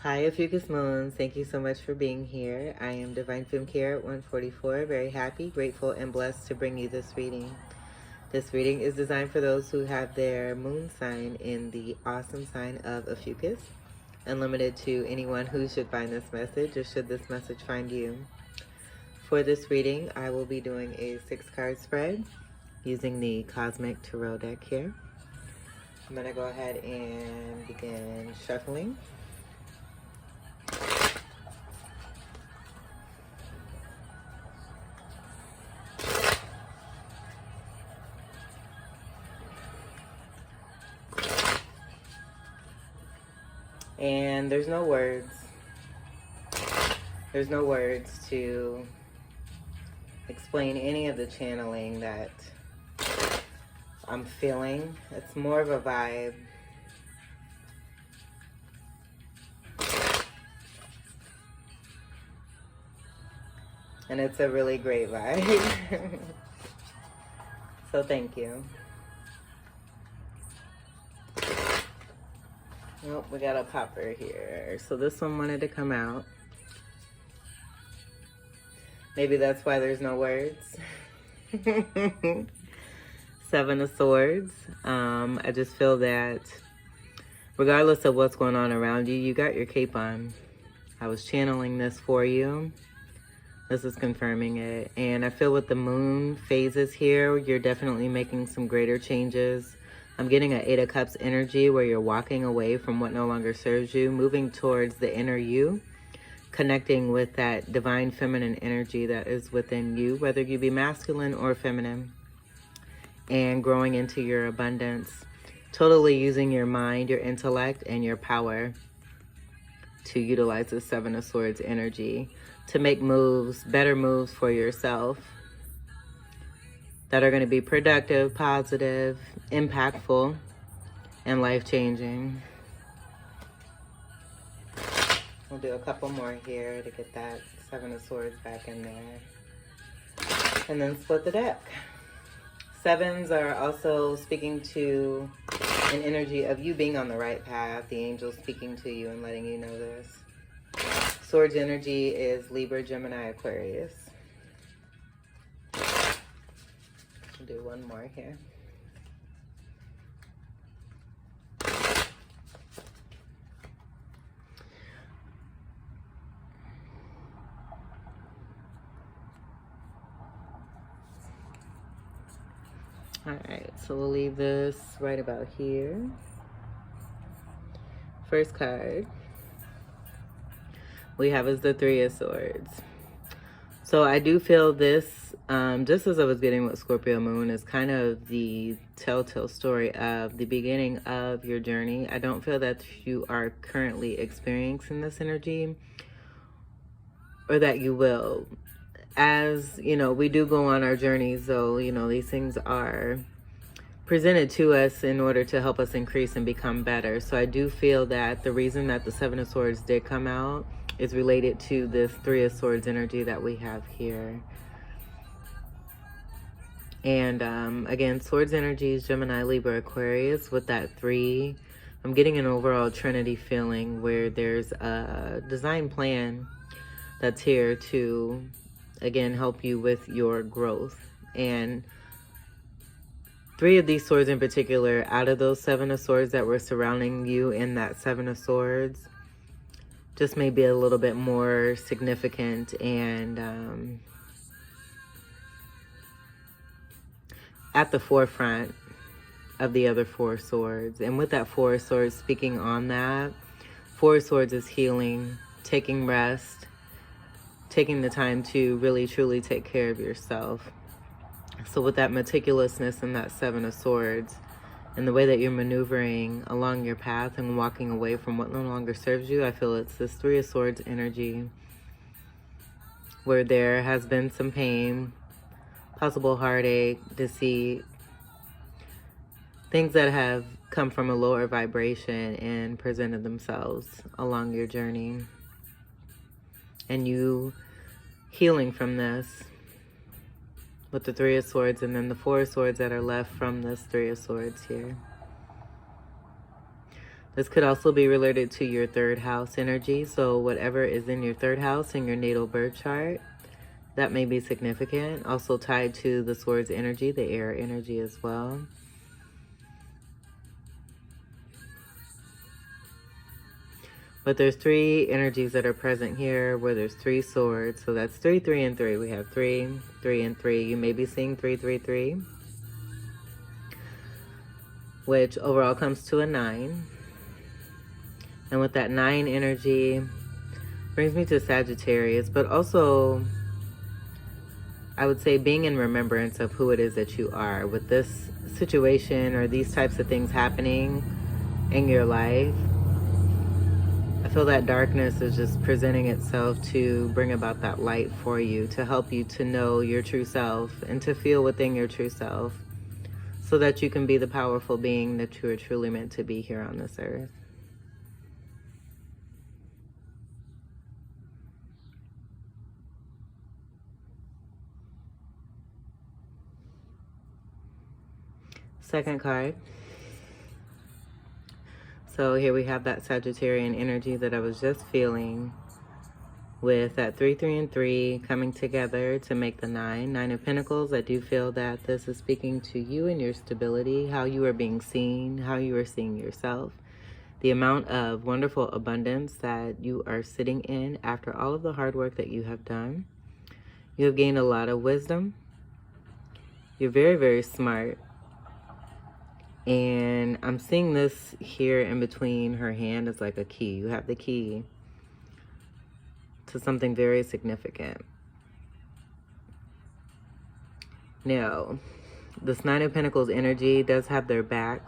Hi, Ophiuchus Moon. Thank you so much for being here. I am Divine Femme Care at 144. Very happy, grateful, and blessed to bring you this reading. This reading is designed for those who have their moon sign in the awesome sign of Ophiuchus, and limited to anyone who should find this message or should this message find you. For this reading, I will be doing a 6-card spread using the Cosmic Tarot deck here. I'm going to go ahead and begin shuffling. And there's no words. There's no words to explain any of the channeling that I'm feeling. It's more of a vibe. And it's a really great vibe. So thank you. Oh, we got a popper here. So this one wanted to come out. Maybe that's why there's no words. 7 of Swords. I just feel that regardless of what's going on around you, you got your cape on. I was channeling this for you. This is confirming it. And I feel with the moon phases here, you're definitely making some greater changes. I'm getting an 8 of Cups energy where you're walking away from what no longer serves you, moving towards the inner you, connecting with that divine feminine energy that is within you, whether you be masculine or feminine, and growing into your abundance, totally using your mind, your intellect, and your power to utilize the 7 of Swords energy to make moves, better moves for yourself that are going to be productive, positive, impactful, and life-changing. We'll do a couple more here to get that 7 of Swords back in there. And then split the deck. 7s are also speaking to an energy of you being on the right path, the angels speaking to you and letting you know this. Swords energy is Libra, Gemini, Aquarius. We'll do one more here. All right, so we'll leave this right about here. First card we have is the 3 of Swords. So I do feel this, just as I was getting with Scorpio Moon, is kind of the telltale story of the beginning of your journey. I don't feel that you are currently experiencing this energy, or that you will. As, you know, we do go on our journeys, though, you know, these things are presented to us in order to help us increase and become better. So I do feel that the reason that the 7 of Swords did come out is related to this 3 of Swords energy that we have here. And again, Swords energy is Gemini, Libra, Aquarius. With that 3, I'm getting an overall Trinity feeling where there's a design plan that's here to, again, help you with your growth. And 3 of these swords in particular, out of those 7 of Swords that were surrounding you in that 7 of Swords, just may be a little bit more significant and at the forefront of the other 4 swords. And with that 4 swords, speaking on that, 4 swords is healing, taking rest, taking the time to really truly take care of yourself. So with that meticulousness and that 7 of Swords, and the way that you're maneuvering along your path and walking away from what no longer serves you, I feel it's this 3 of Swords energy where there has been some pain, possible heartache, deceit, things that have come from a lower vibration and presented themselves along your journey. And you healing from this with the 3 of Swords, and then the 4 of Swords that are left from this 3 of Swords here. This could also be related to your third house energy. So whatever is in your third house in your natal birth chart, that may be significant. Also tied to the swords energy, the air energy as well. But there's three energies that are present here where there's three swords. So that's 3, 3, and 3. We have 3, 3, and 3. You may be seeing 3, 3, 3, which overall comes to a 9. And with that 9 energy, brings me to Sagittarius, but also I would say being in remembrance of who it is that you are. With this situation or these types of things happening in your life, I feel that darkness is just presenting itself to bring about that light for you, to help you to know your true self and to feel within your true self so that you can be the powerful being that you are truly meant to be here on this earth. Second card. So here we have that Sagittarian energy that I was just feeling with that 3, 3, and 3 coming together to make the 9. 9 of Pentacles. I do feel that this is speaking to you and your stability, how you are being seen, how you are seeing yourself, the amount of wonderful abundance that you are sitting in after all of the hard work that you have done. You have gained a lot of wisdom. You're very, very smart. And I'm seeing this here in between her hand as like a key. You have the key to something very significant. Now, this 9 of Pentacles energy does have their back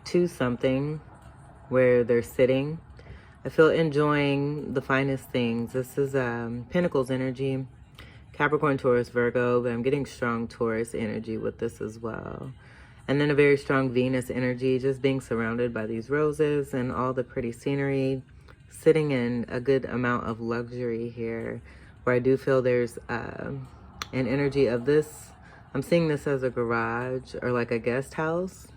to something where they're sitting. I feel enjoying the finest things. This is Pentacles energy, Capricorn, Taurus, Virgo, but I'm getting strong Taurus energy with this as well. And then a very strong Venus energy, just being surrounded by these roses and all the pretty scenery, sitting in a good amount of luxury here, where I do feel there's an energy of this. I'm seeing this as a garage or like a guest house.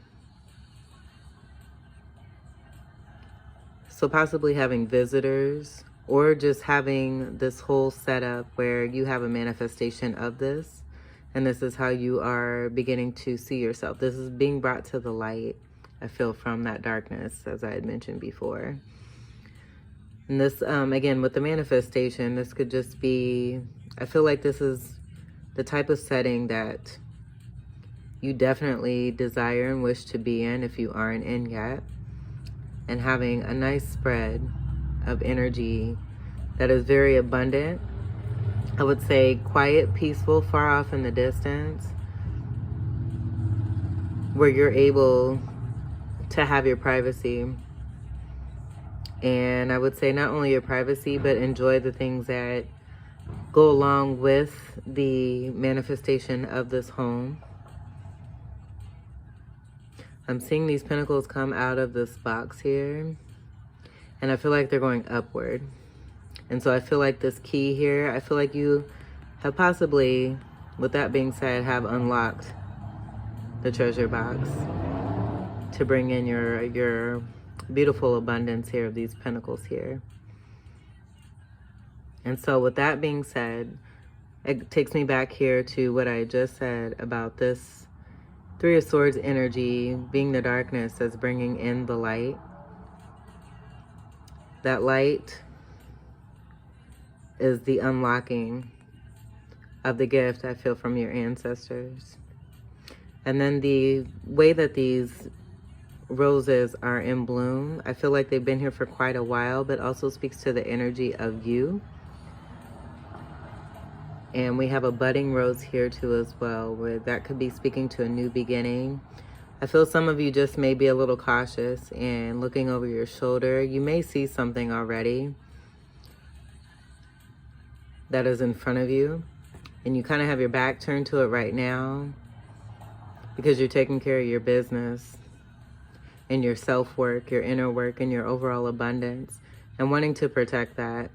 So possibly having visitors or just having this whole setup where you have a manifestation of this. And this is how you are beginning to see yourself. This is being brought to the light, I feel, from that darkness, as I had mentioned before. And this, again, with the manifestation, this could just be, I feel like this is the type of setting that you definitely desire and wish to be in if you aren't in yet. And having a nice spread of energy that is very abundant. I would say quiet, peaceful, far off in the distance, where you're able to have your privacy. And I would say not only your privacy, but enjoy the things that go along with the manifestation of this home. I'm seeing these pentacles come out of this box here, and I feel like they're going upward. And so I feel like this key here, I feel like you have possibly, with that being said, have unlocked the treasure box to bring in your beautiful abundance here of these pentacles here. And so with that being said, it takes me back here to what I just said about this 3 of Swords energy being the darkness that's bringing in the light. That light is the unlocking of the gift, I feel, from your ancestors. And then the way that these roses are in bloom, I feel like they've been here for quite a while, but also speaks to the energy of you. And we have a budding rose here too as well, where that could be speaking to a new beginning. I feel some of you just may be a little cautious and looking over your shoulder. You may see something already that is in front of you, and you kind of have your back turned to it right now because you're taking care of your business and your self-work, your inner work, and your overall abundance, and wanting to protect that.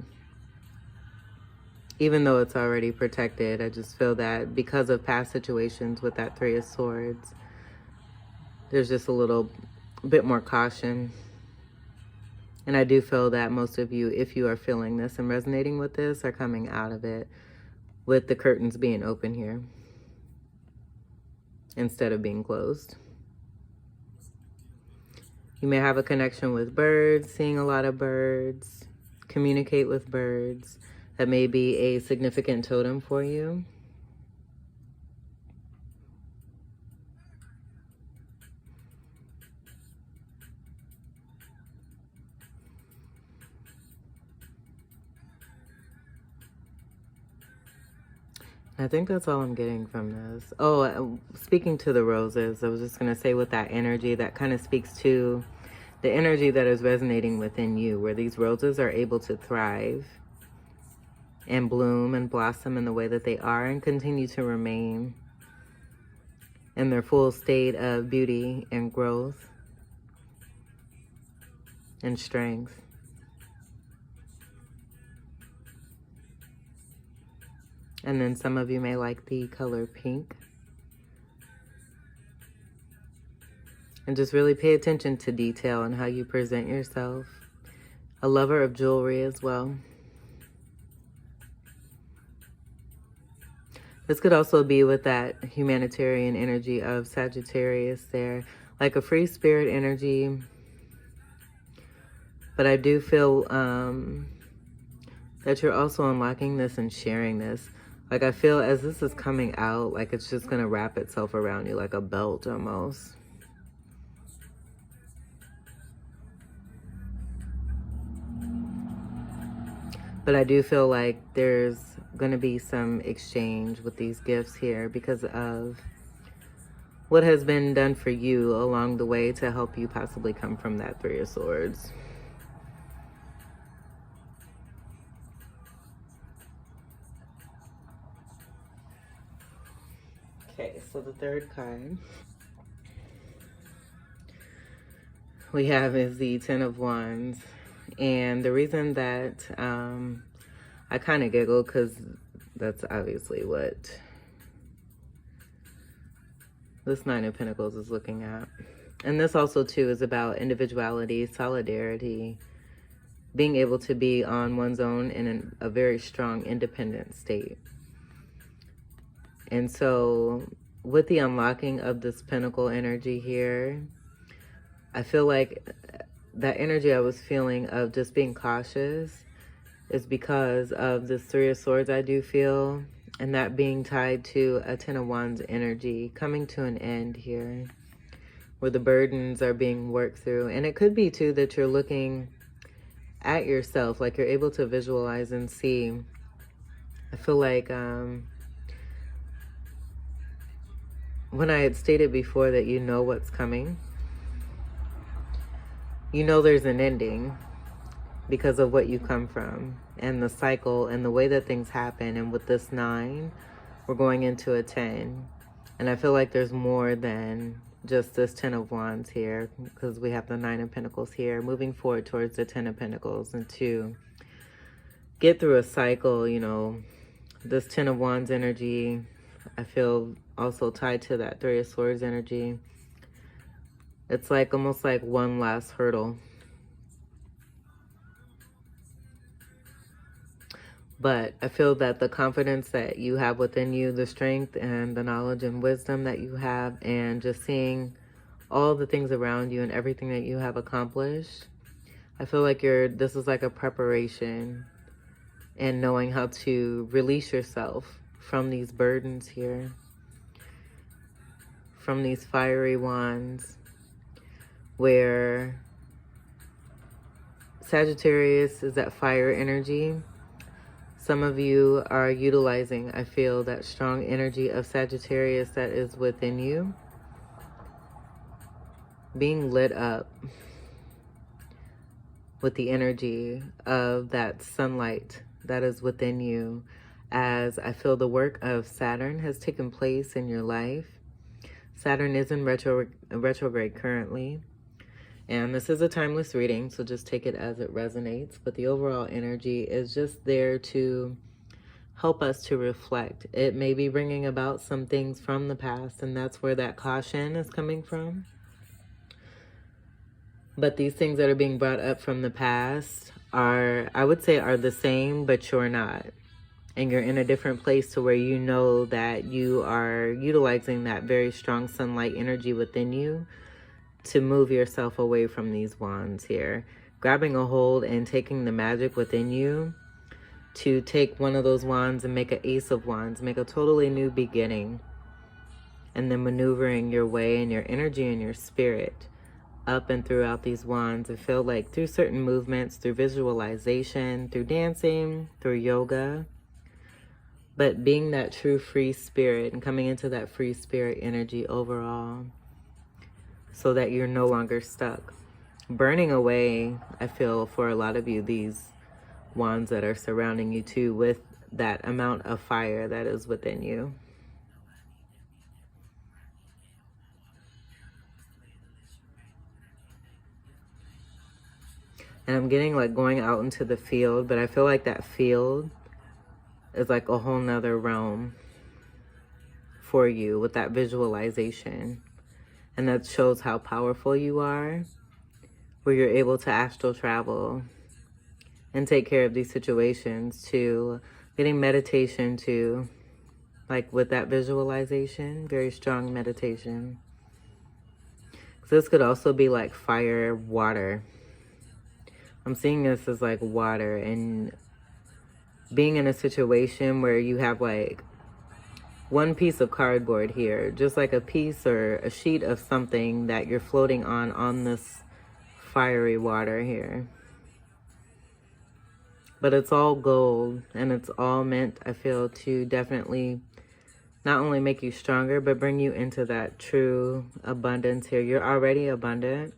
Even though it's already protected, I just feel that because of past situations with that 3 of Swords, there's just a little a bit more caution. And I do feel that most of you, if you are feeling this and resonating with this, are coming out of it with the curtains being open here instead of being closed. You may have a connection with birds, seeing a lot of birds, communicate with birds. That may be a significant totem for you. I think that's all I'm getting from this. Oh, speaking to the roses, I was just going to say with that energy, that kind of speaks to the energy that is resonating within you, where these roses are able to thrive and bloom and blossom in the way that they are and continue to remain in their full state of beauty and growth and strength. And then some of you may like the color pink. And just really pay attention to detail and how you present yourself. A lover of jewelry as well. This could also be with that humanitarian energy of Sagittarius there. Like a free spirit energy. But I do feel that you're also unlocking this and sharing this. Like I feel as this is coming out, like it's just going to wrap itself around you like a belt almost. But I do feel like there's going to be some exchange with these gifts here because of what has been done for you along the way to help you possibly come from that Three of Swords. Okay, so the third card we have is the Ten of Wands. And the reason that I kind of giggle, because that's obviously what this Nine of Pentacles is looking at. And this also, too, is about individuality, solidarity, being able to be on one's own in a very strong, independent state. And so with the unlocking of this Pentacle energy here, I feel like that energy I was feeling of just being cautious is because of this Three of Swords I do feel, and that being tied to a Ten of Wands energy coming to an end here, where the burdens are being worked through. And it could be too that you're looking at yourself, like you're able to visualize and see. I feel like when I had stated before that you know what's coming, you know there's an ending because of what you come from and the cycle and the way that things happen. And with this 9, we're going into a 10. And I feel like there's more than just this Ten of Wands here, because we have the Nine of Pentacles here, moving forward towards the Ten of Pentacles. And to get through a cycle, you know, this Ten of Wands energy, I feel also tied to that Three of Swords energy. It's like almost like one last hurdle. But I feel that the confidence that you have within you, the strength and the knowledge and wisdom that you have, and just seeing all the things around you and everything that you have accomplished, I feel like this is like a preparation and knowing how to release yourself from these burdens here, from these fiery wands, where Sagittarius is that fire energy. Some of you are utilizing, I feel, that strong energy of Sagittarius that is within you, being lit up with the energy of that sunlight that is within you, as I feel the work of Saturn has taken place in your life. Saturn is in retrograde currently. And this is a timeless reading, so just take it as it resonates. But the overall energy is just there to help us to reflect. It may be bringing about some things from the past, and that's where that caution is coming from. But these things that are being brought up from the past are, I would say, are the same, but you're not. And you're in a different place to where you know that you are utilizing that very strong sunlight energy within you to move yourself away from these wands here. Grabbing a hold and taking the magic within you to take one of those wands and make an ace of wands, make a totally new beginning. And then maneuvering your way and your energy and your spirit up and throughout these wands. I feel like through certain movements, through visualization, through dancing, through yoga, but being that true free spirit and coming into that free spirit energy overall so that you're no longer stuck. Burning away, I feel, for a lot of you, these wands that are surrounding you too, with that amount of fire that is within you. And I'm getting like going out into the field, but I feel like that field is like a whole nother realm for you with that visualization. And that shows how powerful you are, where you're able to astral travel and take care of these situations, to getting meditation to, like with that visualization, very strong meditation. So this could also be like fire, water. I'm seeing this as like water, and being in a situation where you have like one piece of cardboard here, just like a piece or a sheet of something that you're floating on this fiery water here. But it's all gold, and it's all meant, I feel, to definitely not only make you stronger, but bring you into that true abundance here. You're already abundant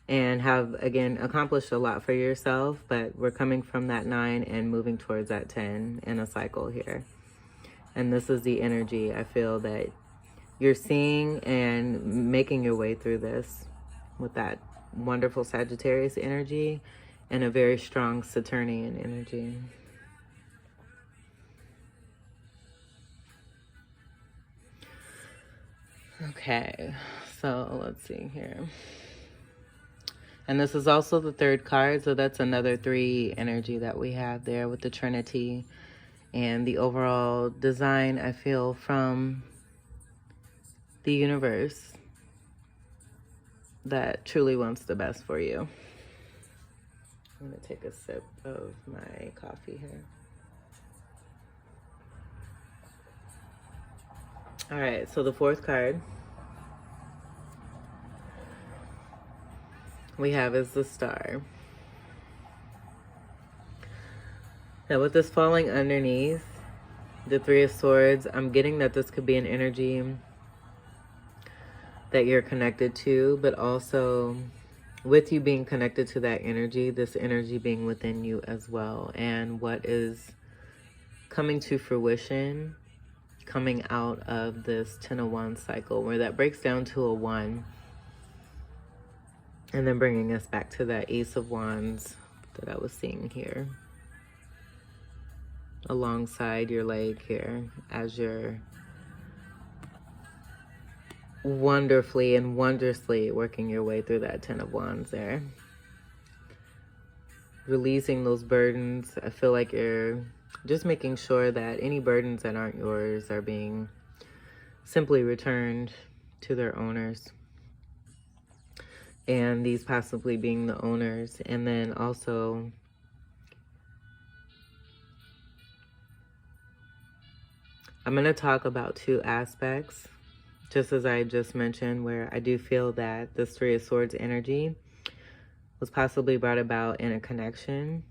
and have, again, accomplished a lot for yourself, but we're coming from that 9 and moving towards that 10 in a cycle here. And this is the energy, I feel, that you're seeing and making your way through this with that wonderful Sagittarius energy and a very strong Saturnian energy. Okay, so let's see here. And this is also the 3rd card, so that's another 3 energy that we have there with the Trinity. And the overall design, I feel, from the universe that truly wants the best for you. I'm going to take a sip of my coffee here. All right, so the 4th card we have is the Star. Now with this falling underneath the 3 of Swords, I'm getting that this could be an energy that you're connected to, but also with you being connected to that energy, this energy being within you as well, and what is coming to fruition, coming out of this 10 of Wands cycle, where that breaks down to a 1, and then bringing us back to that Ace of Wands that I was seeing here alongside your leg here, as you're wonderfully and wondrously working your way through that 10 of Wands there. Releasing those burdens. I feel like you're just making sure that any burdens that aren't yours are being simply returned to their owners. And these possibly being the owners. And then also I'm going to talk about 2 aspects, just as I just mentioned, where I do feel that this 3 of Swords energy was possibly brought about in a connection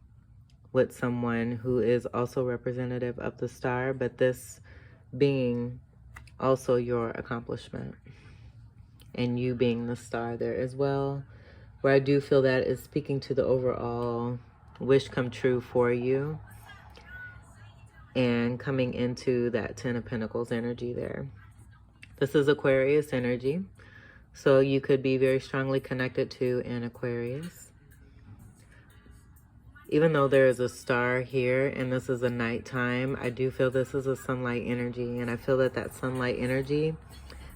with someone who is also representative of the Star, but this being also your accomplishment and you being the Star there as well, where I do feel that is speaking to the overall wish come true for you and coming into that 10 of Pentacles energy there. This is Aquarius energy, so you could be very strongly connected to an Aquarius. Even though there is a star here and this is a nighttime, I do feel this is a sunlight energy, and I feel that that sunlight energy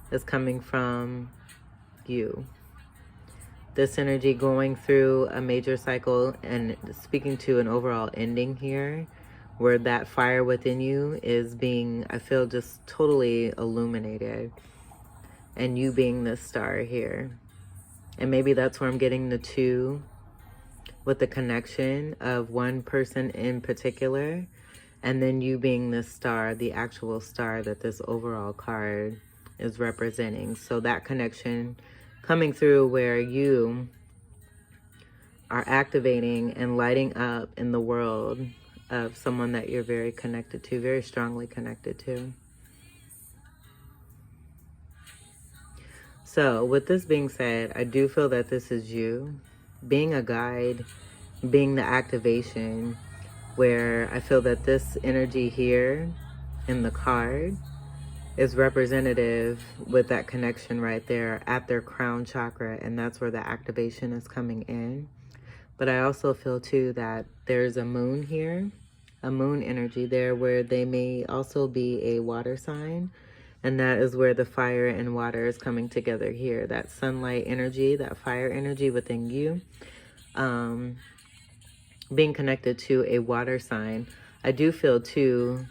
is coming from you. This energy going through a major cycle and speaking to an overall ending here, where that fire within you is being, I feel, just totally illuminated. And you being this star here. And maybe that's where I'm getting the two, with the connection of one person in particular, and then you being the star, the actual star that this overall card is representing. So that connection coming through where you are activating and lighting up in the world of someone that you're very connected to, very strongly connected to. So with this being said, I do feel that this is you being a guide, being the activation, where I feel that this energy here in the card is representative with that connection right there at their crown chakra, and that's where the activation is coming in. But I also feel too that there's a moon here, a moon energy there, where they may also be a water sign, and that is where the fire and water is coming together here. That sunlight energy, that fire energy within you, being connected to a water sign. I do feel too,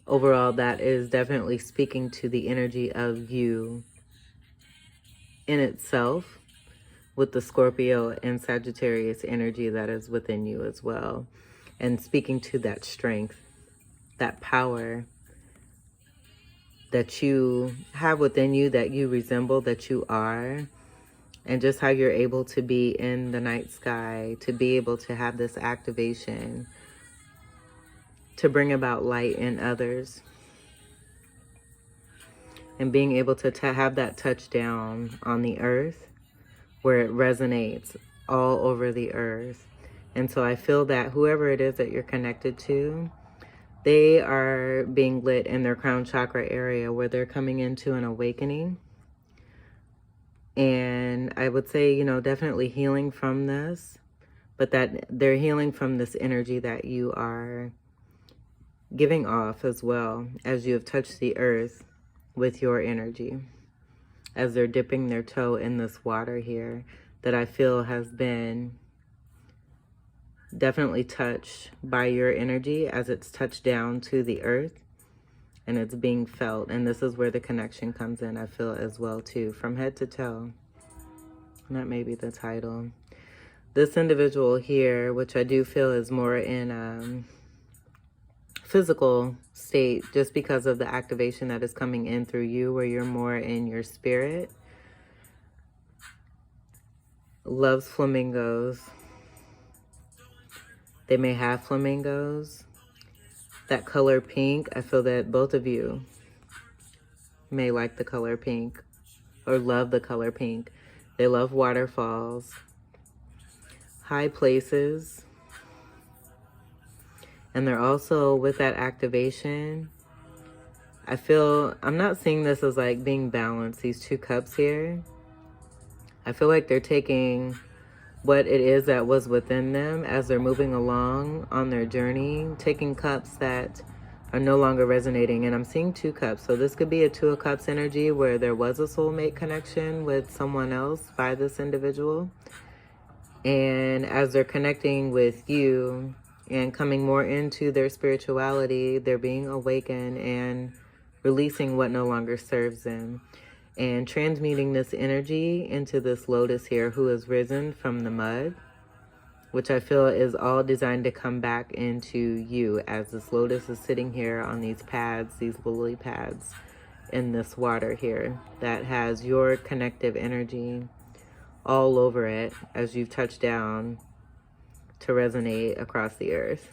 overall, that is definitely speaking to the energy of you in itself, with the Scorpio and Sagittarius energy that is within you as well. And speaking to that strength, that power that you have within you, that you resemble, that you are, and just how you're able to be in the night sky, to be able to have this activation, to bring about light in others, and being able to have that touchdown on the earth, where it resonates all over the earth. And so I feel that whoever it is that you're connected to, they are being lit in their crown chakra area, where they're coming into an awakening. And I would say, you know, definitely healing from this, but that they're healing from this energy that you are giving off as well, as you have touched the earth with your energy, as they're dipping their toe in this water here that I feel has been definitely touched by your energy, as it's touched down to the earth and it's being felt. And this is where the connection comes in, I feel, as well too, from head to toe. And that may be the title. This individual here, which I do feel is more in physical state, just because of the activation that is coming in through you, where you're more in your spirit, loves flamingos. They may have flamingos. That color pink, I feel that both of you may like the color pink or love the color pink. They love waterfalls, high places, and they're also, with that activation, I feel, I'm not seeing this as like being balanced, these two cups here. I feel like they're taking what it is that was within them as they're moving along on their journey, taking cups that are no longer resonating. And I'm seeing two cups. So this could be a two of cups energy, where there was a soulmate connection with someone else by this individual. And as they're connecting with you and coming more into their spirituality, they're being awakened and releasing what no longer serves them, and transmuting this energy into this lotus here, who has risen from the mud, which I feel is all designed to come back into you, as this lotus is sitting here on these pads, these lily pads in this water here, that has your connective energy all over it as you've touched down to resonate across the earth.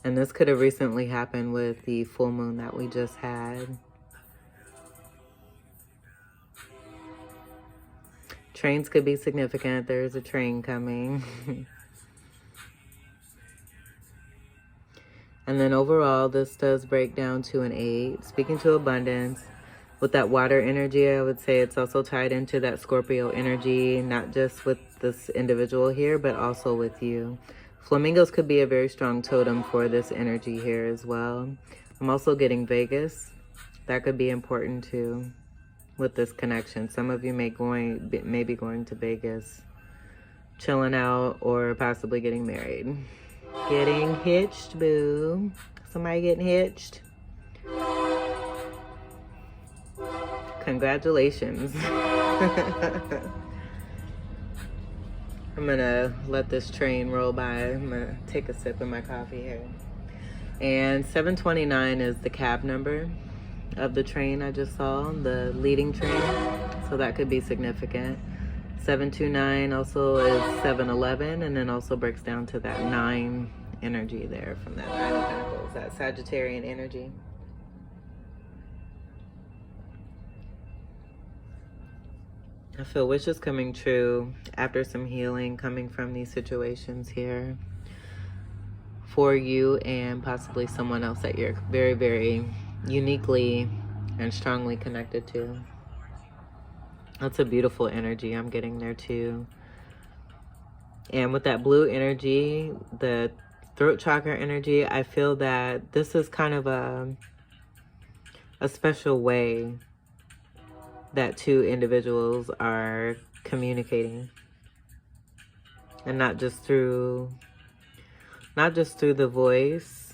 And this could have recently happened with the full moon that we just had. Trains could be significant. There's a train coming. And then overall, this does break down to an 8. Speaking to abundance. With that water energy, I would say it's also tied into that Scorpio energy, not just with this individual here, but also with you. Flamingos could be a very strong totem for this energy here as well. I'm also getting Vegas. That could be important too with this connection. Some of you may be going to Vegas, chilling out, or possibly getting married. Getting hitched, boo. Somebody getting hitched. Congratulations. I'm gonna let this train roll by. I'm gonna take a sip of my coffee here. And 729 is the cab number of the train I just saw, the leading train. So that could be significant. 729 also is 711, and then also breaks down to that 9 energy there from that 9 of Pentacles, that Sagittarian energy. I feel wishes coming true after some healing coming from these situations here for you and possibly someone else that you're very, very uniquely and strongly connected to. That's a beautiful energy I'm getting there too. And with that blue energy, the throat chakra energy, I feel that this is kind of a special way that two individuals are communicating, and not just through the voice,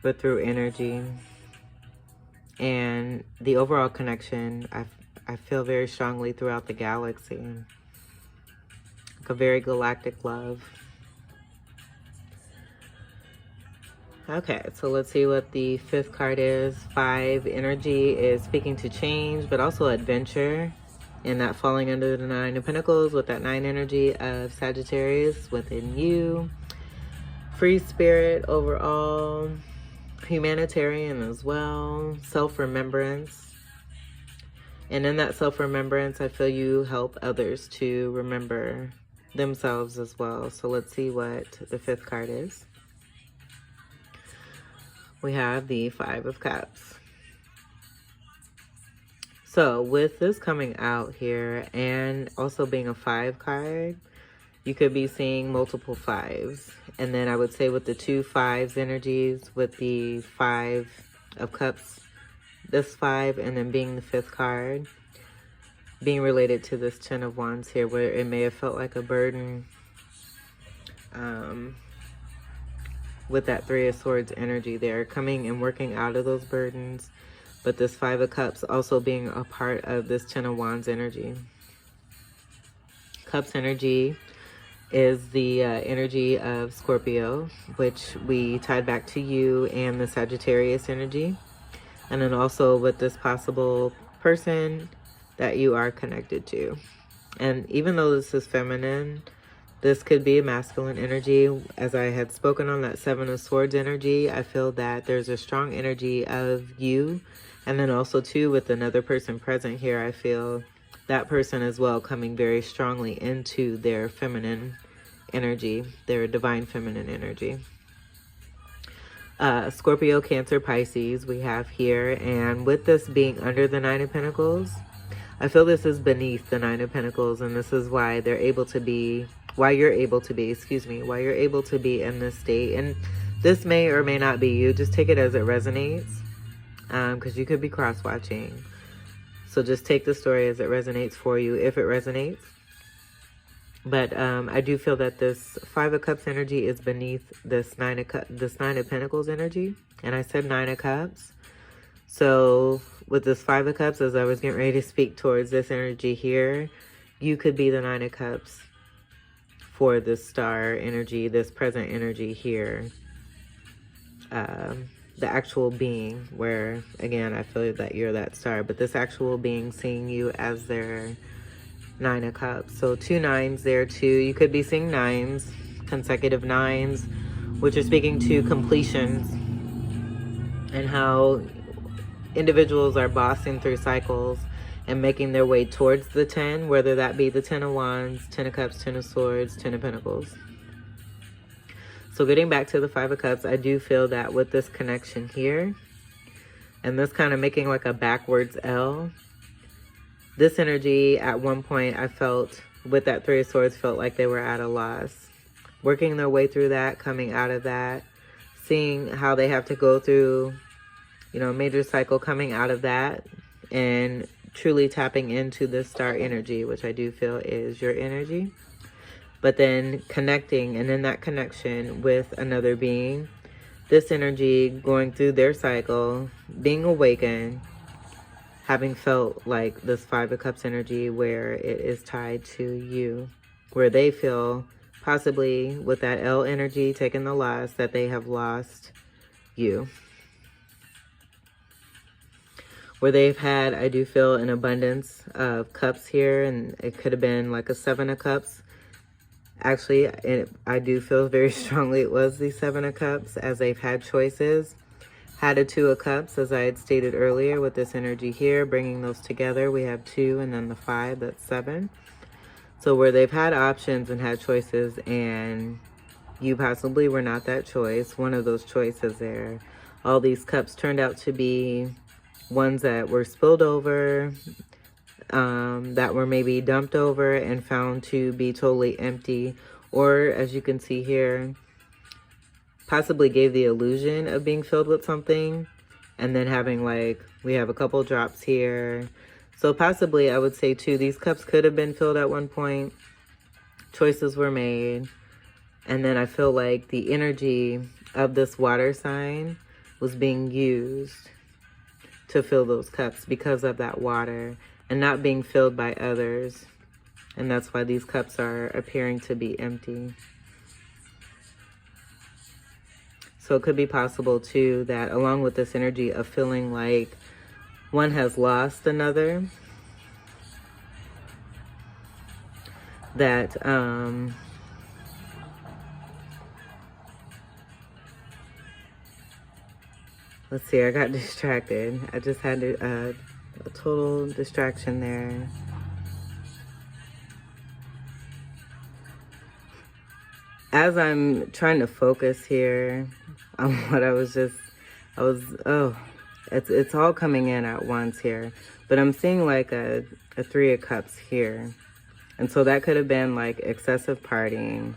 but through energy. And the overall connection, I feel very strongly throughout the galaxy, like a very galactic love. Okay, so let's see what the 5th card is. 5 energy is speaking to change, but also adventure, and that falling under the 9 of Pentacles with that 9 energy of Sagittarius within you. Free spirit overall, humanitarian as well, self-remembrance. And in that self-remembrance, I feel you help others to remember themselves as well. So let's see what the 5th card is. We have the 5 of Cups. So with this coming out here and also being a 5 card, you could be seeing multiple 5s. And then I would say with the 2 5s energies, with the 5 of Cups, this 5, and then being the 5th card, being related to this 10 of Wands here, where it may have felt like a burden, with that 3 of Swords energy there, coming and working out of those burdens. But this 5 of Cups also being a part of this 10 of Wands energy. Cups energy is the energy of Scorpio, which we tied back to you, and the Sagittarius energy. And then also with this possible person that you are connected to. And even though this is feminine, this could be a masculine energy. As I had spoken on that 7 of Swords energy, I feel that there's a strong energy of you. And then also too, with another person present here, I feel that person as well coming very strongly into their feminine energy, their divine feminine energy. Scorpio, Cancer, Pisces we have here. And with this being under the 9 of Pentacles, I feel this is beneath the 9 of Pentacles. And this is why they're able to be, why you're able to be in this state. And this may or may not be you. Just take it as it resonates, because you could be cross-watching. So just take the story as it resonates for you, if it resonates. But I do feel that this 5 of Cups energy is beneath this 9 of Pentacles energy. And I said 9 of Cups. So with this 5 of Cups, as I was getting ready to speak towards this energy here, you could be the 9 of Cups for this star energy, this present energy here. The actual being, where again I feel that you're that star, but this actual being seeing you as their 9 of Cups. So 2 9s there too. You could be seeing 9s, consecutive 9s, which are speaking to completions and how individuals are bossing through cycles and making their way towards the 10, whether that be the 10 of Wands, 10 of Cups, 10 of Swords, 10 of Pentacles. So getting back to the 5 of Cups, I do feel that with this connection here, and this kind of making like a backwards L, this energy at one point I felt with that 3 of Swords felt like they were at a loss. Working their way through that, coming out of that, seeing how they have to go through you know, major cycle coming out of that and truly tapping into the star energy, which I do feel is your energy. But then connecting, and in that connection with another being, this energy going through their cycle, being awakened, having felt like this Five of Cups energy where it is tied to you, where they feel possibly with that L energy taking the loss that they have lost you. Where they've had, I do feel, an abundance of cups here, and it could have been like a Seven of Cups. Actually, I do feel very strongly it was the Seven of Cups, as they've had choices. Had a Two of Cups, as I had stated earlier, with this energy here, bringing those together. We have 2 and then the 5, that's 7. So where they've had options and had choices, and you possibly were not that choice, one of those choices there. All these cups turned out to be ones that were spilled over, that were maybe dumped over and found to be totally empty, or as you can see here, possibly gave the illusion of being filled with something, and then having, like, we have a couple drops here. So possibly, I would say too, these cups could have been filled at one point. Choices were made. And then I feel like the energy of this water sign was being used to fill those cups because of that water and not being filled by others. And that's why these cups are appearing to be empty. So it could be possible too that along with this energy of feeling like one has lost another, that let's see, I got distracted. I just had a total distraction there. As I'm trying to focus here on what it's all coming in at once here. But I'm seeing like a 3 of Cups here. And so that could have been like excessive partying.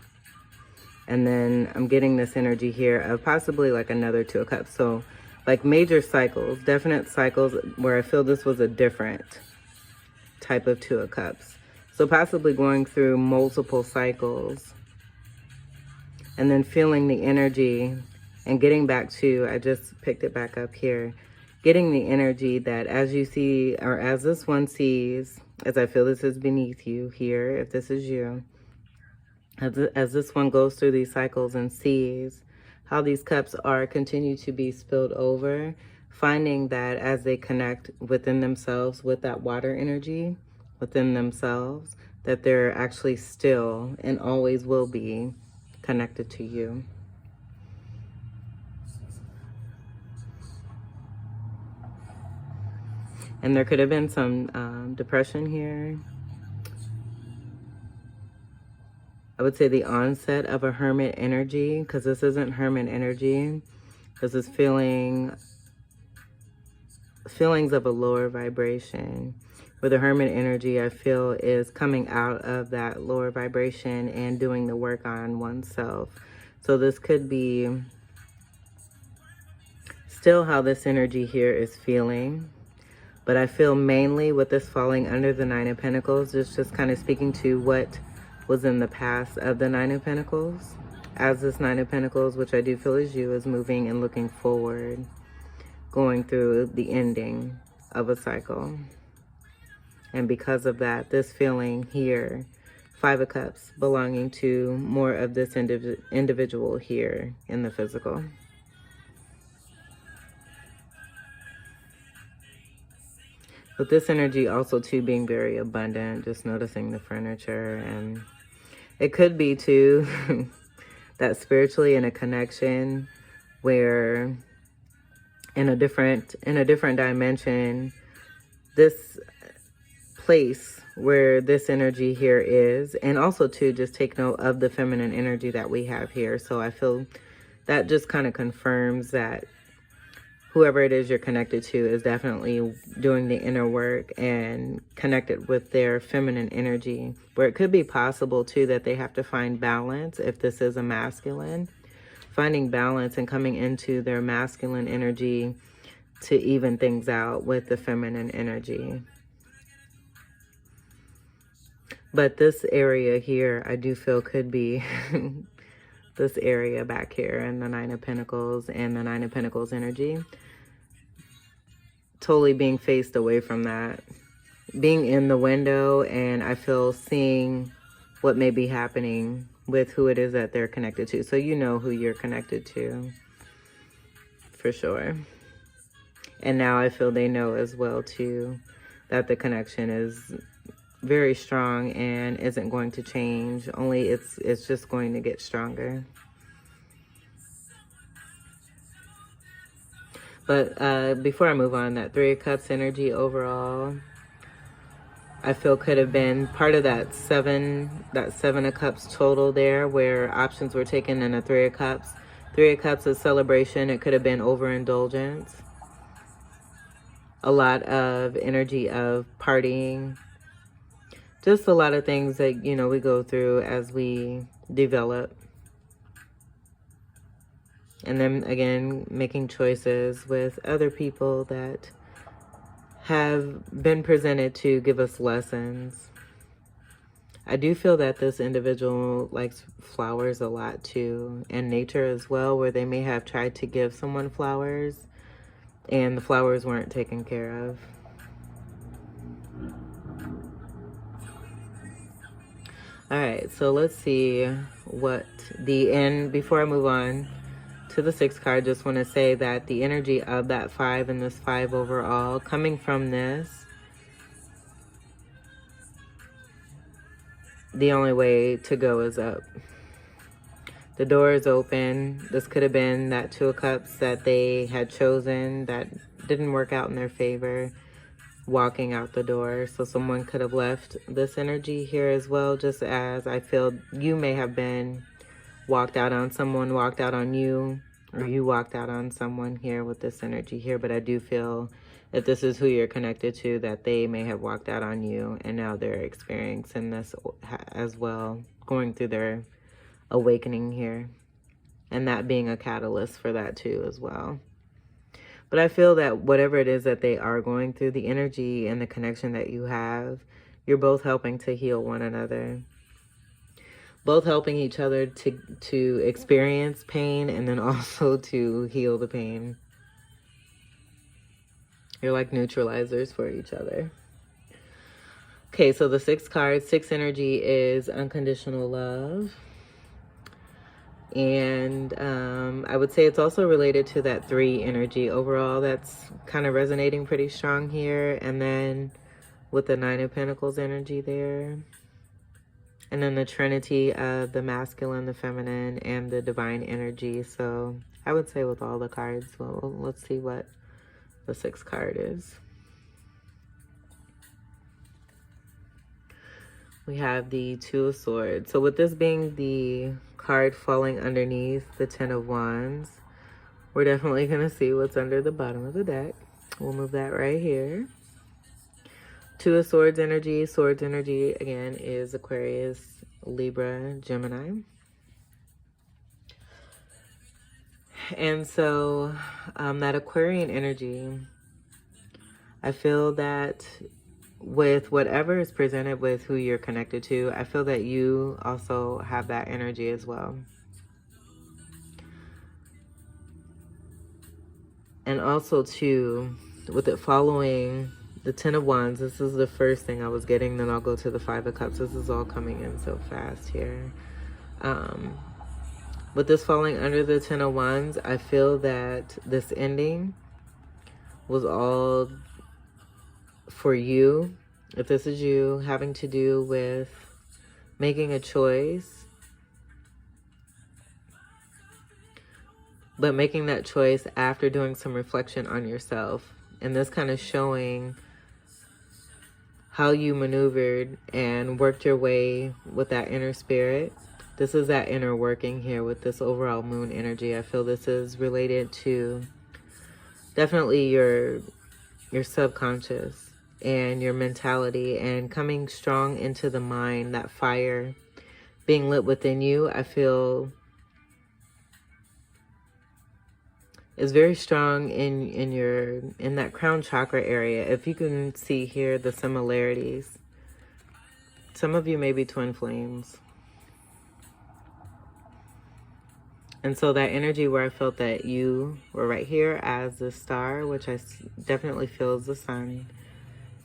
And then I'm getting this energy here of possibly like another 2 of Cups. So like major cycles, definite cycles where I feel this was a different type of 2 of Cups. So possibly going through multiple cycles and then feeling the energy and getting back to, I just picked it back up here, getting the energy that as you see, or as this one sees, as I feel this is beneath you here, if this is you, as this one goes through these cycles and sees how these cups are continue to be spilled over, finding that as they connect within themselves with that water energy within themselves, that they're actually still and always will be connected to you. And there could have been some depression here. I would say the onset of a hermit energy, because this isn't hermit energy. This is feelings of a lower vibration. Where the hermit energy, I feel, is coming out of that lower vibration and doing the work on oneself. So this could be still how this energy here is feeling. But I feel mainly with this falling under the 9 of Pentacles, it's just kind of speaking to what was in the past of the 9 of Pentacles. As this 9 of Pentacles, which I do feel is you, is moving and looking forward, going through the ending of a cycle. And because of that, this feeling here, 5 of Cups, belonging to more of this individual here in the physical. With this energy also too being very abundant, just noticing the furniture, and it could be too that spiritually in a connection where in a different dimension, this place where this energy here is, and also too just take note of the feminine energy that we have here. So I feel that just kind of confirms that whoever it is you're connected to is definitely doing the inner work and connected with their feminine energy, where it could be possible too that they have to find balance if this is a masculine, finding balance and coming into their masculine energy to even things out with the feminine energy. But this area here, I do feel could be this area back here in the Nine of Pentacles and the Nine of Pentacles energy. Totally being faced away from that. Being in the window, and I feel seeing what may be happening with who it is that they're connected to. So you know who you're connected to, for sure. And now I feel they know as well, too, that the connection is very strong and isn't going to change. Only it's just going to get stronger. But before I move on, that Three of Cups energy overall, I feel could have been part of that seven of Cups total there, where options were taken in a Three of Cups. Three of Cups is celebration. It could have been overindulgence. A lot of energy of partying. Just a lot of things that, you know, we go through as we develop. And then, again, making choices with other people that have been presented to give us lessons. I do feel that this individual likes flowers a lot, too. And nature as well, where they may have tried to give someone flowers and the flowers weren't taken care of. All right, so let's see what the end, before I move on to the 6th card, just want to say that the energy of that 5 and this 5 overall, coming from this, the only way to go is up. The door is open. This could have been that 2 of Cups that they had chosen that didn't work out in their favor, walking out the door. So someone could have left this energy here as well, just as I feel you may have been walked out on, someone walked out on you, or you walked out on someone here with this energy here. But I do feel if this is who you're connected to, that they may have walked out on you and now they're experiencing this as well, going through their awakening here, and that being a catalyst for that too as well. But I feel that whatever it is that they are going through, the energy and the connection that you have, you're both helping to heal one another. Both helping each other to experience pain and then also to heal the pain. You're like neutralizers for each other. Okay, so the 6th card, 6 energy is unconditional love. And I would say it's also related to that 3 energy overall. That's kind of resonating pretty strong here. And then with the 9 of Pentacles energy there. And then the trinity of the masculine, the feminine, and the divine energy. So I would say with all the cards, well, let's see what the 6th card is. We have the 2 of Swords. So with this being the card falling underneath the 10 of Wands, we're definitely going to see what's under the bottom of the deck. We'll move that right here. 2 of Swords energy. Swords energy, again, is Aquarius, Libra, Gemini. And so that Aquarian energy, I feel that with whatever is presented with who you're connected to, I feel that you also have that energy as well. And also too, with it following the 10 of Wands, this is the first thing I was getting, then I'll go to the 5 of Cups. This is all coming in so fast here. With this falling under the 10 of Wands, I feel that this ending was all for you. If this is you, having to do with making a choice, but making that choice after doing some reflection on yourself. And this kind of showing how you maneuvered and worked your way with that inner spirit. This is that inner working here with this overall moon energy. I feel this is related to definitely your subconscious and your mentality, and coming strong into the mind, that fire being lit within you. I feel is very strong in that crown chakra area. If you can see here the similarities, some of you may be twin flames. And so that energy where I felt that you were right here as the star, which I definitely feel is the sun,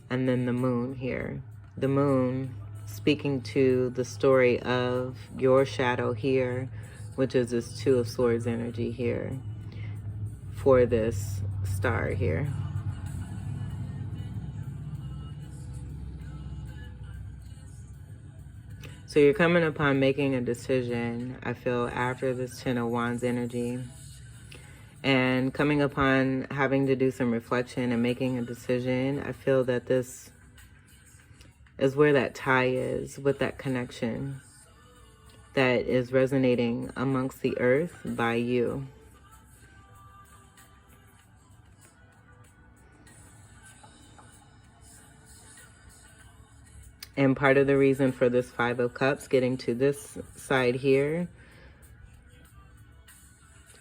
and then the moon here. The moon speaking to the story of your shadow here, which is this Two of Swords energy here for this star here. So you're coming upon making a decision, I feel, after this Ten of Wands energy, and coming upon having to do some reflection and making a decision. I feel that this is where that tie is with that connection that is resonating amongst the earth by you. And part of the reason for this Five of Cups getting to this side here,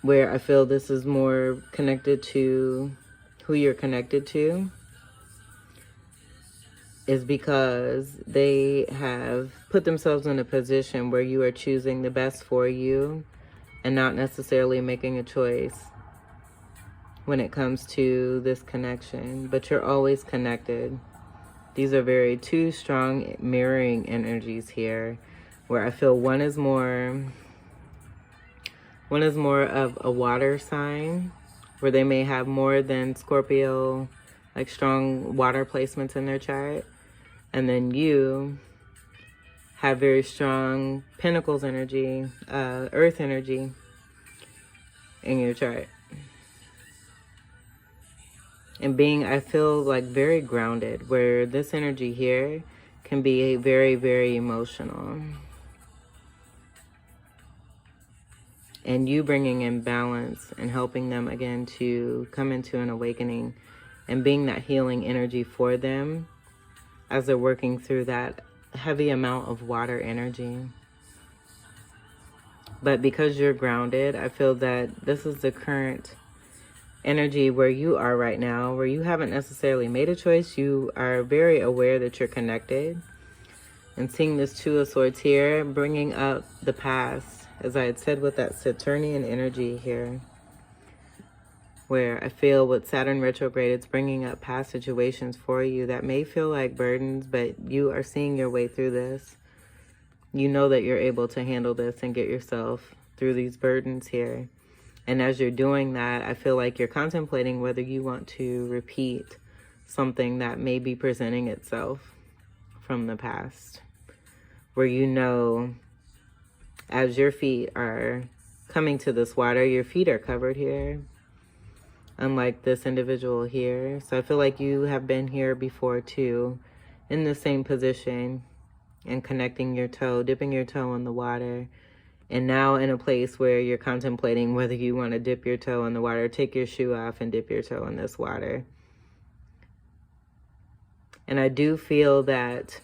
where I feel this is more connected to who you're connected to, is because they have put themselves in a position where you are choosing the best for you and not necessarily making a choice when it comes to this connection. But you're always connected. These are very two strong mirroring energies here, where I feel one is more of a water sign, where they may have more than Scorpio, like strong water placements in their chart. And then you have very strong Pentacles energy, Earth energy in your chart. And being, I feel like very grounded, where this energy here can be very, very emotional. And you bringing in balance and helping them again to come into an awakening and being that healing energy for them as they're working through that heavy amount of water energy. But because you're grounded, I feel that this is the current energy where you are right now, where you haven't necessarily made a choice. You are very aware that you're connected. And seeing this Two of Swords here, bringing up the past, as I had said with that Saturnian energy here, where I feel with Saturn retrograde, it's bringing up past situations for you that may feel like burdens, but you are seeing your way through this. You know that you're able to handle this and get yourself through these burdens here. And as you're doing that, I feel like you're contemplating whether you want to repeat something that may be presenting itself from the past, where you know, as your feet are coming to this water, your feet are covered here, unlike this individual here. So I feel like you have been here before too, in the same position, and connecting your toe, dipping your toe in the water. And now in a place where you're contemplating whether you want to dip your toe in the water, take your shoe off and dip your toe in this water. And I do feel that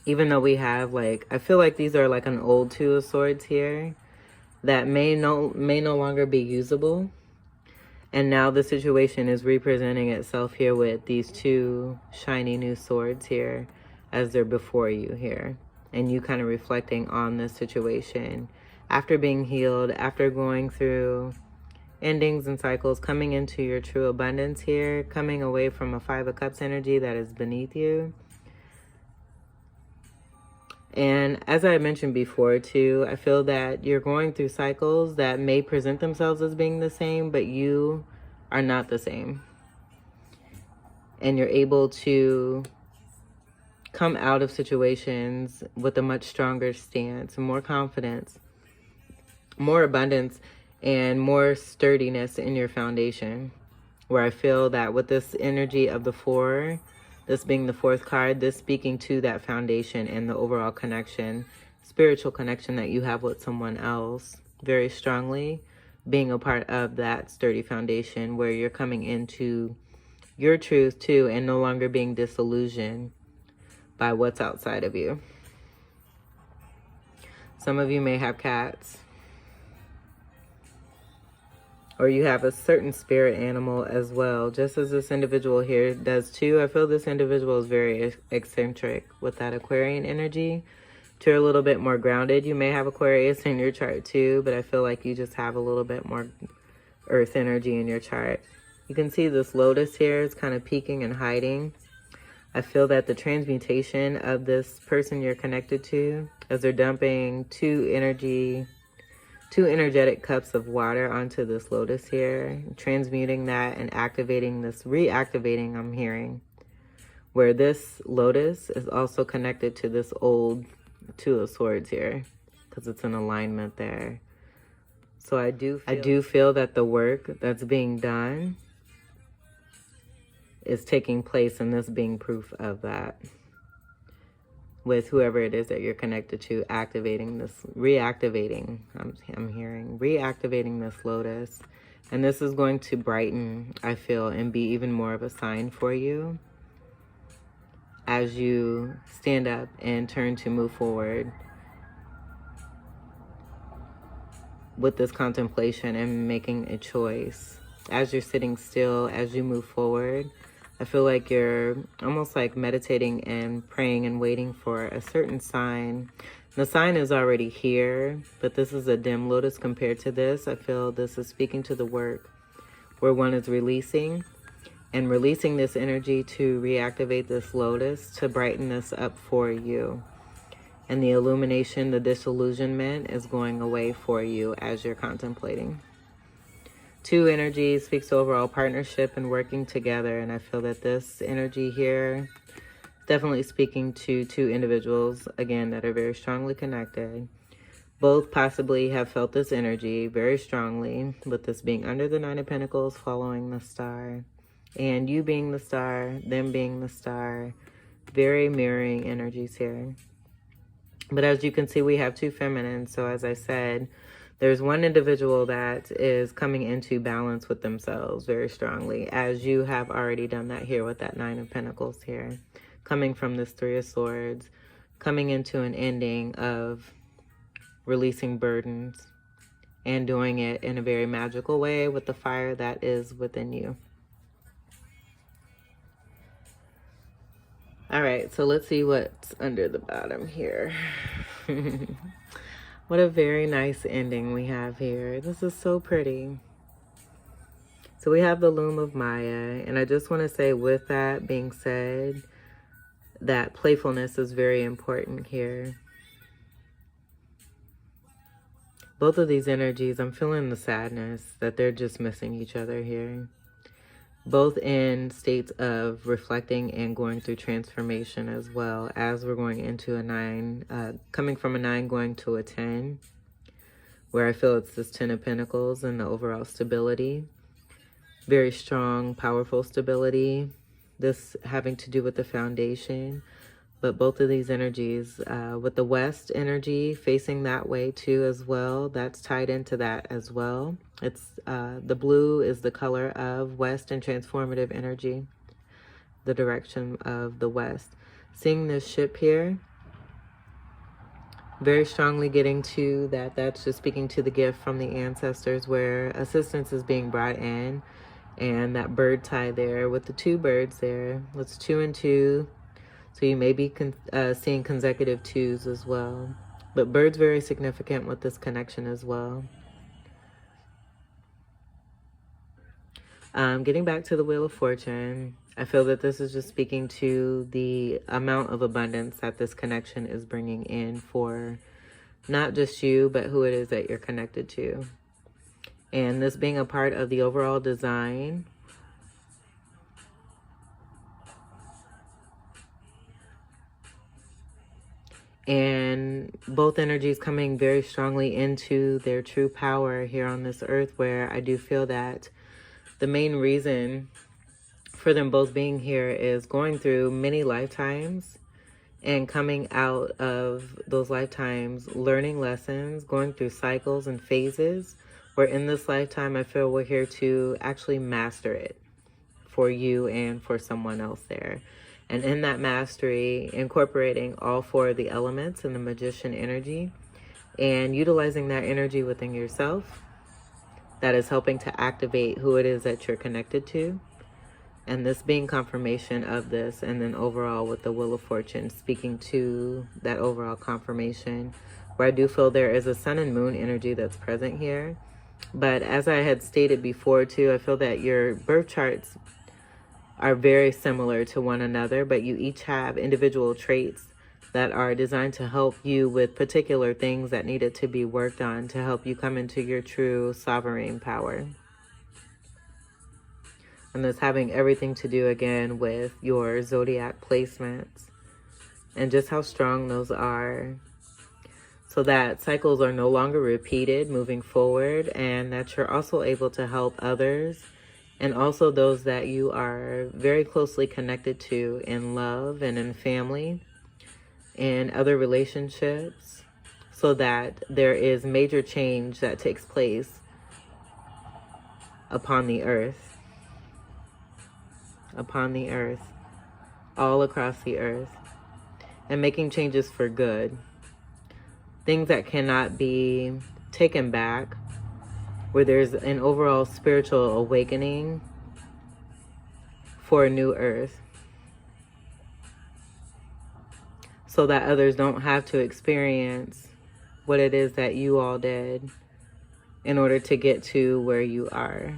even though we have I feel like these are like an old Two of Swords here that may no longer be usable. And now the situation is representing itself here with these two shiny new swords here as they're before you here. And you kind of reflecting on this situation after being healed, after going through endings and cycles, coming into your true abundance here, coming away from a Five of Cups energy that is beneath you. And as I mentioned before too, I feel that you're going through cycles that may present themselves as being the same, but you are not the same. And you're able to come out of situations with a much stronger stance, more confidence, more abundance, and more sturdiness in your foundation. Where I feel that with this energy of the Four, this being the fourth card, this speaking to that foundation and the overall connection, spiritual connection that you have with someone else very strongly, being a part of that sturdy foundation where you're coming into your truth too and no longer being disillusioned by what's outside of you. Some of you may have cats. or you have a certain spirit animal as well, just as this individual here does too. I feel this individual is very eccentric with that Aquarian energy. You're a little bit more grounded. You may have Aquarius in your chart too, but I feel like you just have a little bit more earth energy in your chart. You can see this lotus here is kind of peeking and hiding. I feel that the transmutation of this person you're connected to, as they're dumping two energetic cups of water onto this lotus here, transmuting that and activating this, reactivating, I'm hearing, where this lotus is also connected to this old Two of Swords here, because it's an alignment there. So I do feel that the work that's being done is taking place, and this being proof of that, with whoever it is that you're connected to, activating this, reactivating, I'm hearing, reactivating this lotus. And this is going to brighten, I feel, and be even more of a sign for you as you stand up and turn to move forward with this contemplation and making a choice. As you're sitting still, as you move forward, I feel like you're almost like meditating and praying and waiting for a certain sign. The sign is already here, but this is a dim lotus compared to this. I feel this is speaking to the work where one is releasing and releasing this energy to reactivate this lotus, to brighten this up for you. And the illumination, the disillusionment is going away for you as you're contemplating. Two energy speaks to overall partnership and working together. And I feel that this energy here is definitely speaking to two individuals, again, that are very strongly connected. Both possibly have felt this energy very strongly, with this being under the Nine of Pentacles, following the star. And you being the star, them being the star. Very mirroring energies here. But as you can see, we have two feminines. So as I said, there's one individual that is coming into balance with themselves very strongly, as you have already done that here with that Nine of Pentacles here. Coming from this Three of Swords, coming into an ending of releasing burdens and doing it in a very magical way with the fire that is within you. All right, so let's see what's under the bottom here. What a very nice ending we have here. This is so pretty. So we have the loom of Maya, and I just want to say, with that being said, that playfulness is very important here. Both of these energies, I'm feeling the sadness that they're just missing each other here. Both in states of reflecting and going through transformation, as well as we're going into a 9, coming from a 9 going to a 10, where I feel it's this 10 of Pentacles and the overall stability. Very strong, powerful stability. This having to do with the foundation. But both of these energies, with the West energy facing that way too as well, that's tied into that as well. It's the blue is the color of West and transformative energy, the direction of the West. Seeing this ship here, very strongly getting to that, that's just speaking to the gift from the ancestors where assistance is being brought in. And that bird tie there with the two birds there, it's 2 and 2. So you may be seeing consecutive 2s as well. But bird's very significant with this connection as well. Getting back to the Wheel of Fortune, I feel that this is just speaking to the amount of abundance that this connection is bringing in for not just you, but who it is that you're connected to. And this being a part of the overall design. And both energies coming very strongly into their true power here on this earth, where I do feel that the main reason for them both being here is going through many lifetimes and coming out of those lifetimes, learning lessons, going through cycles and phases, where in this lifetime I feel we're here to actually master it for you and for someone else there. And in that mastery, incorporating all 4 of the elements and the magician energy, and utilizing that energy within yourself that is helping to activate who it is that you're connected to. And this being confirmation of this, and then overall with the Wheel of Fortune speaking to that overall confirmation, where I do feel there is a sun and moon energy that's present here. But as I had stated before too, I feel that your birth charts are very similar to one another, but you each have individual traits that are designed to help you with particular things that needed to be worked on to help you come into your true sovereign power. And this having everything to do again with your zodiac placements and just how strong those are, so that cycles are no longer repeated moving forward, and that you're also able to help others and also those that you are very closely connected to in love and in family and other relationships, so that there is major change that takes place upon the earth, all across the earth, and making changes for good. Things that cannot be taken back, where there's an overall spiritual awakening for a new earth, so that others don't have to experience what it is that you all did in order to get to where you are.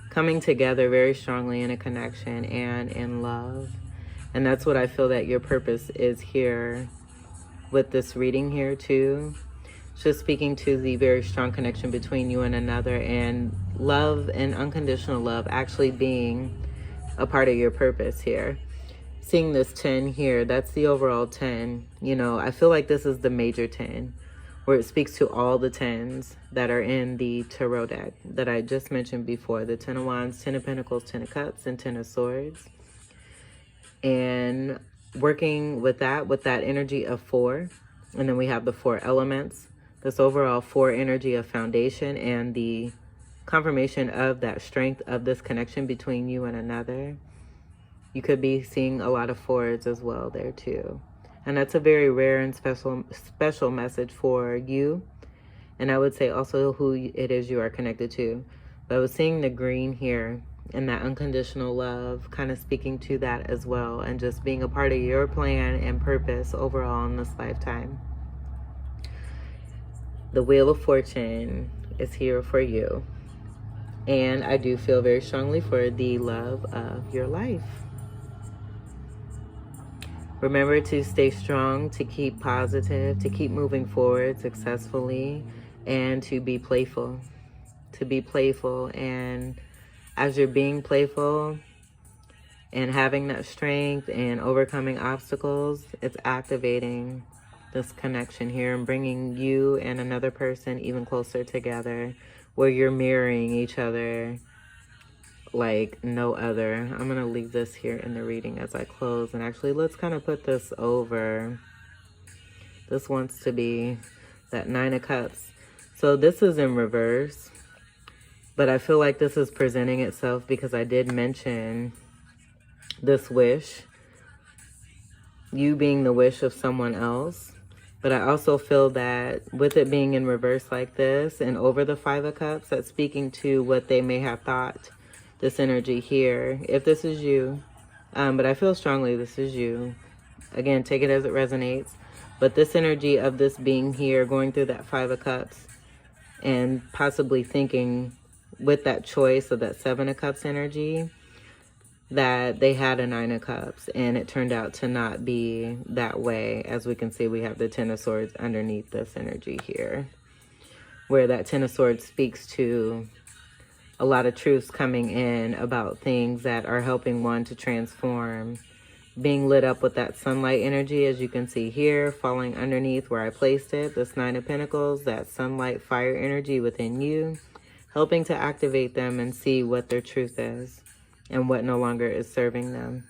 Coming together very strongly in a connection and in love. And that's what I feel that your purpose is here with this reading here too. Just speaking to the very strong connection between you and another, and love and unconditional love actually being a part of your purpose here. Seeing this 10 here, that's the overall 10. You know, I feel like this is the major 10, where it speaks to all the 10s that are in the tarot deck that I just mentioned before. The 10 of Wands, 10 of Pentacles, 10 of Cups, and 10 of Swords. And working with that energy of 4. And then we have the 4 elements. This overall 4 energy of foundation and the confirmation of that strength of this connection between you and another. You could be seeing a lot of 4s as well there too. And that's a very rare and special message for you. And I would say also who it is you are connected to. But I was seeing the green here and that unconditional love, kind of speaking to that as well. And just being a part of your plan and purpose overall in this lifetime. The Wheel of Fortune is here for you. And I do feel very strongly for the love of your life. Remember to stay strong, to keep positive, to keep moving forward successfully, and to be playful. To be playful. And as you're being playful and having that strength and overcoming obstacles, it's activating this connection here and bringing you and another person even closer together, where you're mirroring each other like no other. I'm going to leave this here in the reading as I close. And actually, let's kind of put this over. This wants to be that 9 of Cups. So this is in reverse. But I feel like this is presenting itself because I did mention this wish. You being the wish of someone else. But I also feel that with it being in reverse like this and over the 5 of Cups, that's speaking to what they may have thought. This energy here, if this is you, but I feel strongly this is you. Again, take it as it resonates. But this energy of this being here, going through that 5 of Cups, and possibly thinking with that choice of that 7 of Cups energy, that they had a 9 of Cups, and it turned out to not be that way. As we can see, we have the 10 of Swords underneath this energy here, where that 10 of Swords speaks to a lot of truths coming in about things that are helping one to transform, being lit up with that sunlight energy, as you can see here, falling underneath where I placed it, this 9 of Pentacles, that sunlight fire energy within you, helping to activate them and see what their truth is and what no longer is serving them.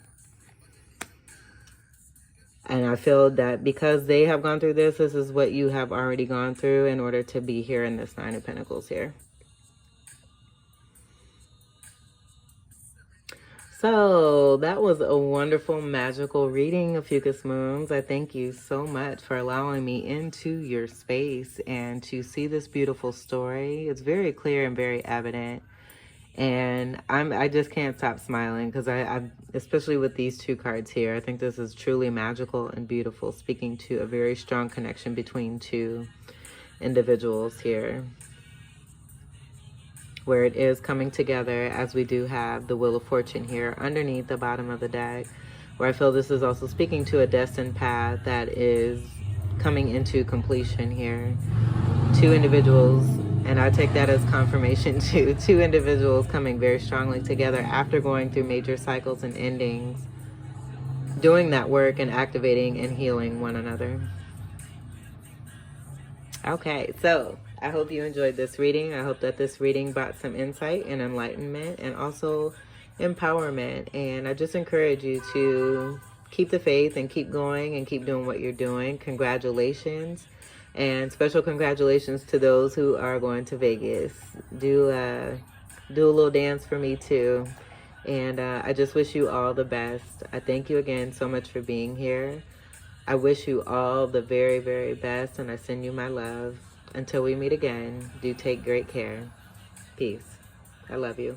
And I feel that because they have gone through this, this is what you have already gone through in order to be here in this 9 of Pentacles here. So that was a wonderful, magical reading, Ophiuchus Moons. I thank you so much for allowing me into your space and to see this beautiful story. It's very clear and very evident. And I just can't stop smiling because I especially with these two cards here, I think this is truly magical and beautiful, speaking to a very strong connection between two individuals here, where it is coming together, as we do have the Wheel of Fortune here underneath the bottom of the deck, where I feel this is also speaking to a destined path that is coming into completion here. Two individuals, and I take that as confirmation too, two individuals coming very strongly together after going through major cycles and endings, doing that work and activating and healing one another. Okay, so I hope you enjoyed this reading. I hope that this reading brought some insight and enlightenment and also empowerment. And I just encourage you to keep the faith and keep going and keep doing what you're doing. Congratulations. And special congratulations to those who are going to Vegas. Do a little dance for me too. And I just wish you all the best. I thank you again so much for being here. I wish you all the very, very best, and I send you my love. Until we meet again, do take great care. Peace. I love you.